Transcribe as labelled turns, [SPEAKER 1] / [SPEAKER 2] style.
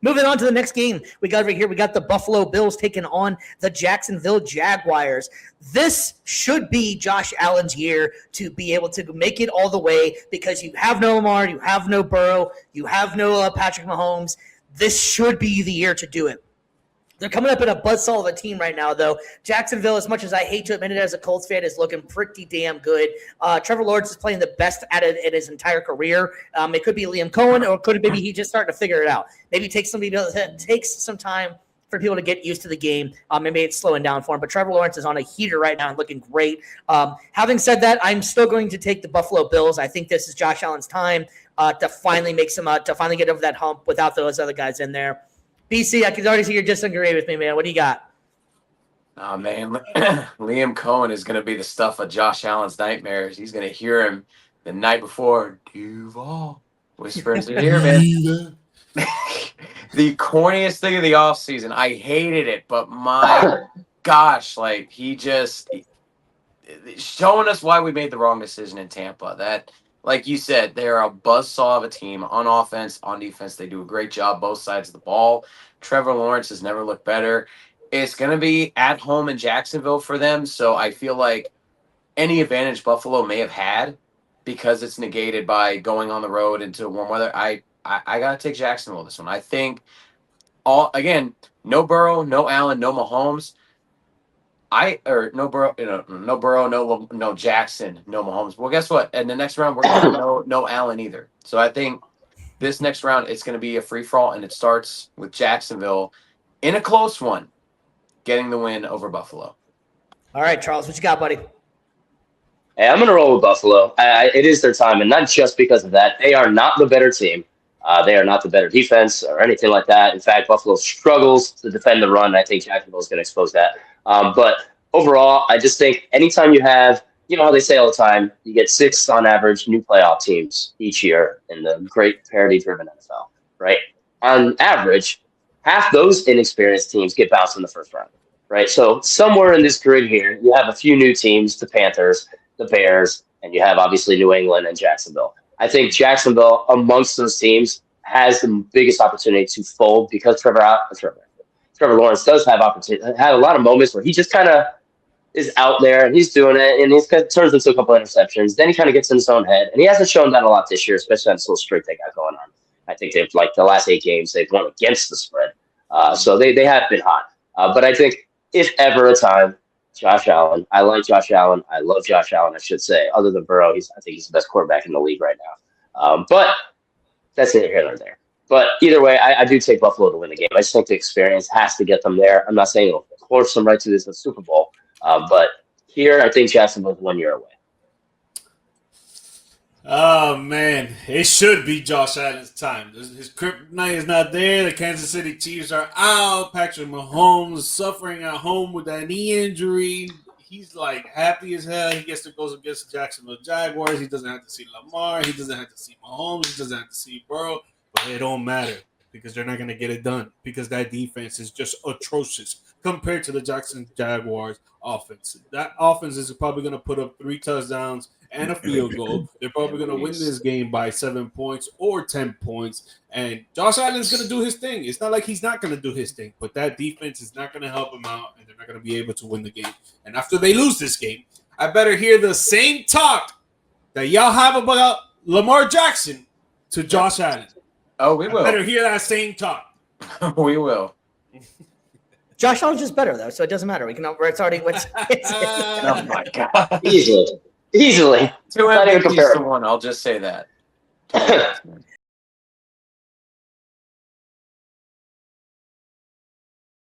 [SPEAKER 1] Moving on to the next game, we got over here. We got the Buffalo Bills taking on the Jacksonville Jaguars. This should be Josh Allen's year to be able to make it all the way because you have no Lamar, you have no Burrow, you have no Patrick Mahomes. This should be the year to do it. They're coming up in a buzzsaw of a team right now, though. Jacksonville, as much as I hate to admit it as a Colts fan, is looking pretty damn good. Trevor Lawrence is playing the best at it in his entire career. It could be Liam Cohen, or could it maybe he just starting to figure it out? Maybe it takes some time for people to get used to the game. Maybe it's slowing down for him. But Trevor Lawrence is on a heater right now and looking great. Having said that, I'm still going to take the Buffalo Bills. I think this is Josh Allen's time to finally to finally get over that hump without those other guys in there. BC, I can already see you're disagreeing with me, man. What do you got?
[SPEAKER 2] Oh, man. Liam Cohen is going to be the stuff of Josh Allen's nightmares. He's going to hear him the night before. Duval whispers in here, man. The corniest thing of the offseason. I hated it, but my gosh, like showing us why we made the wrong decision in Tampa. That, like you said, they're a buzzsaw of a team on offense, on defense. They do a great job both sides of the ball. Trevor Lawrence has never looked better. It's going to be at home in Jacksonville for them, so I feel like any advantage Buffalo may have had because it's negated by going on the road into warm weather. I got to take Jacksonville this one. I think, no Burrow, no Allen, no Mahomes. No Burrow, no Jackson, no Mahomes. Well, guess what? In the next round, we're going to no Allen either. So I think this next round, it's going to be a free-for-all, and it starts with Jacksonville in a close one, getting the win over Buffalo.
[SPEAKER 1] All right, Charles, what you got, buddy?
[SPEAKER 3] Hey, I'm going to roll with Buffalo. It is their time, and not just because of that. They are not the better team. They are not the better defense or anything like that. In fact, Buffalo struggles to defend the run. I think Jacksonville is going to expose that. But overall, I just think anytime you have, how they say all the time, you get 6 on average new playoff teams each year in the great parity-driven NFL, right? On average, half those inexperienced teams get bounced in the first round, right? So somewhere in this grid here, you have a few new teams, the Panthers, the Bears, and you have obviously New England and Jacksonville. I think Jacksonville, amongst those teams, has the biggest opportunity to fold because Trevor Lawrence does have had a lot of moments where he just kind of is out there and he's doing it and he's turns into a couple of interceptions. Then he kind of gets in his own head, and he hasn't shown that a lot this year, especially on this little streak they got going on. I think they've the last 8 games they've won against the spread, so they have been hot. But I think if ever a time, Josh Allen. I like Josh Allen. I love Josh Allen, I should say. Other than Burrow, I think he's the best quarterback in the league right now. But that's it here or there. But either way, I do take Buffalo to win the game. I just think the experience has to get them there. I'm not saying it'll force them right to this Super Bowl. But here, I think Jacksonville's 1 year away.
[SPEAKER 4] Oh, man. It should be Josh Allen's time. His kryptonite is not there. The Kansas City Chiefs are out. Patrick Mahomes suffering at home with that knee injury. He's happy as hell. He gets to go against the Jacksonville Jaguars. He doesn't have to see Lamar. He doesn't have to see Mahomes. He doesn't have to see Burrow. But it don't matter because they're not going to get it done because that defense is just atrocious compared to the Jacksonville Jaguars offense. That offense is probably going to put up 3 touchdowns and a field goal. They're probably going to win this game by 7 points or 10 points. And Josh Allen's going to do his thing. It's not like he's not going to do his thing, but that defense is not going to help him out, and they're not going to be able to win the game. And after they lose this game, I better hear the same talk that y'all have about Lamar Jackson to Josh Allen.
[SPEAKER 2] Oh, we will.
[SPEAKER 4] I better hear that same talk.
[SPEAKER 2] We will.
[SPEAKER 1] Josh Allen's just better, though, so it doesn't matter. It's already what's.
[SPEAKER 2] Oh, my God.
[SPEAKER 3] Easily.
[SPEAKER 2] 2 MVPs to 1. I'll just say that.